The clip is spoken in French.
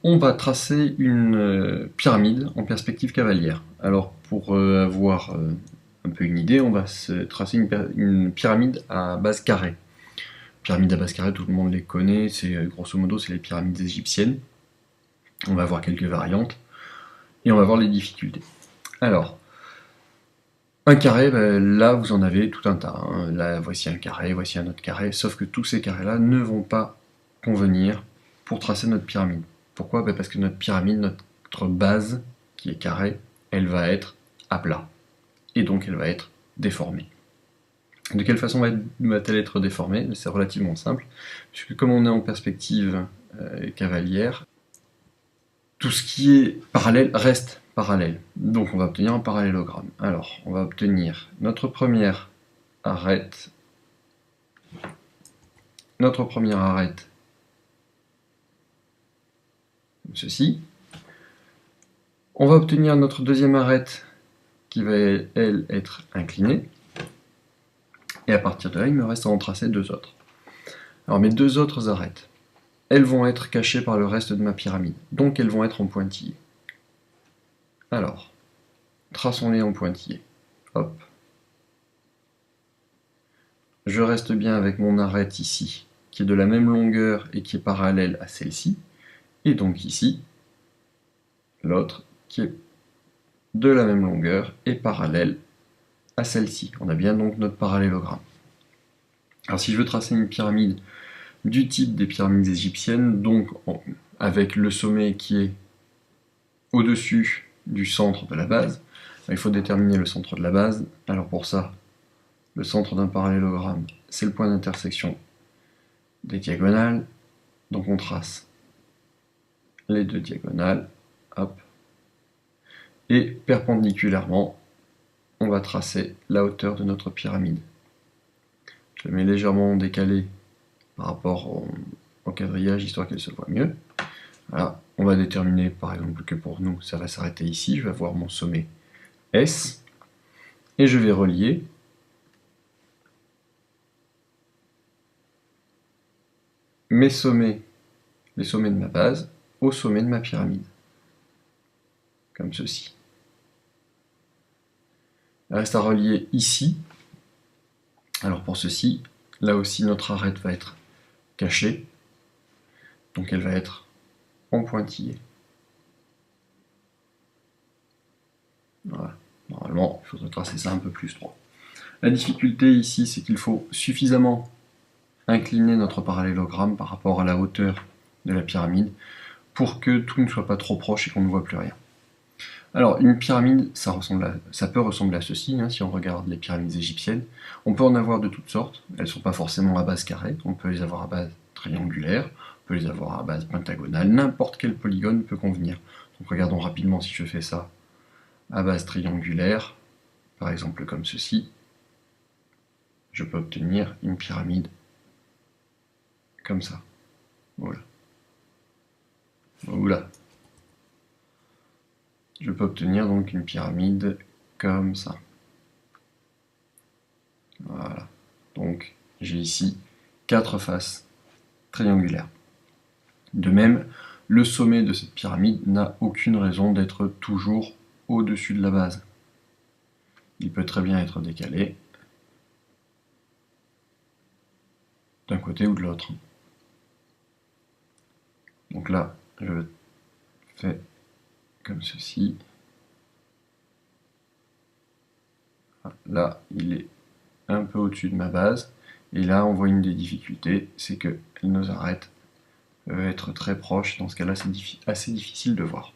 On va tracer une pyramide en perspective cavalière. Alors pour avoir un peu une idée, on va se tracer une pyramide à base carrée. Pyramide à base carrée, tout le monde les connaît, c'est grosso modo c'est les pyramides égyptiennes. On va voir quelques variantes et on va voir les difficultés. Alors, un carré, là vous en avez tout un tas. Hein. Là voici un carré, voici un autre carré, sauf que tous ces carrés-là ne vont pas convenir pour tracer notre pyramide. Pourquoi? Parce que notre pyramide, notre base, qui est carrée, elle va être à plat. Et donc elle va être déformée. De quelle façon va-t-elle être déformée? C'est relativement simple, puisque comme on est en perspective cavalière, tout ce qui est parallèle reste parallèle. Donc on va obtenir un parallélogramme. Alors, on va obtenir notre première arête, comme ceci. On va obtenir notre deuxième arête qui va, elle, être inclinée. Et à partir de là, il me reste à en tracer deux autres. Alors mes deux autres arêtes, elles vont être cachées par le reste de ma pyramide. Donc elles vont être en pointillé. Alors, traçons-les en pointillé. Hop. Je reste bien avec mon arête ici, qui est de la même longueur et qui est parallèle à celle-ci. Et donc ici, l'autre qui est de la même longueur et parallèle à celle-ci. On a bien donc notre parallélogramme. Alors si je veux tracer une pyramide du type des pyramides égyptiennes, donc avec le sommet qui est au-dessus du centre de la base, il faut déterminer le centre de la base. Alors pour ça, le centre d'un parallélogramme, c'est le point d'intersection des diagonales. Donc on trace les deux diagonales, hop, et perpendiculairement, on va tracer la hauteur de notre pyramide. Je le mets légèrement décalé par rapport au quadrillage, histoire qu'elle se voit mieux. Voilà. On va déterminer par exemple que pour nous, ça va s'arrêter ici. Je vais avoir mon sommet S, et je vais relier mes sommets, les sommets de ma base, au sommet de ma pyramide. Comme ceci. Il reste à relier ici. Alors pour ceci, là aussi notre arête va être cachée. Donc elle va être en pointillé. Voilà. Normalement, il faudrait tracer ça un peu plus droit. La difficulté ici, c'est qu'il faut suffisamment incliner notre parallélogramme par rapport à la hauteur de la pyramide pour que tout ne soit pas trop proche et qu'on ne voit plus rien. Alors, une pyramide, ça peut ressembler à ceci, hein, si on regarde les pyramides égyptiennes. On peut en avoir de toutes sortes, elles ne sont pas forcément à base carrée, on peut les avoir à base triangulaire, on peut les avoir à base pentagonale, n'importe quel polygone peut convenir. Donc regardons rapidement si je fais ça à base triangulaire, par exemple comme ceci, je peux obtenir une pyramide comme ça. Voilà. Oula. Je peux obtenir donc une pyramide comme ça. Voilà. Donc j'ai ici 4 faces triangulaires. De même, le sommet de cette pyramide n'a aucune raison d'être toujours au-dessus de la base. Il peut très bien être décalé d'un côté ou de l'autre. Donc là, je fais comme ceci. Là, il est un peu au-dessus de ma base. Et là, on voit une des difficultés, c'est que nos arêtes peuvent être très proches. Dans ce cas-là, c'est assez difficile de voir.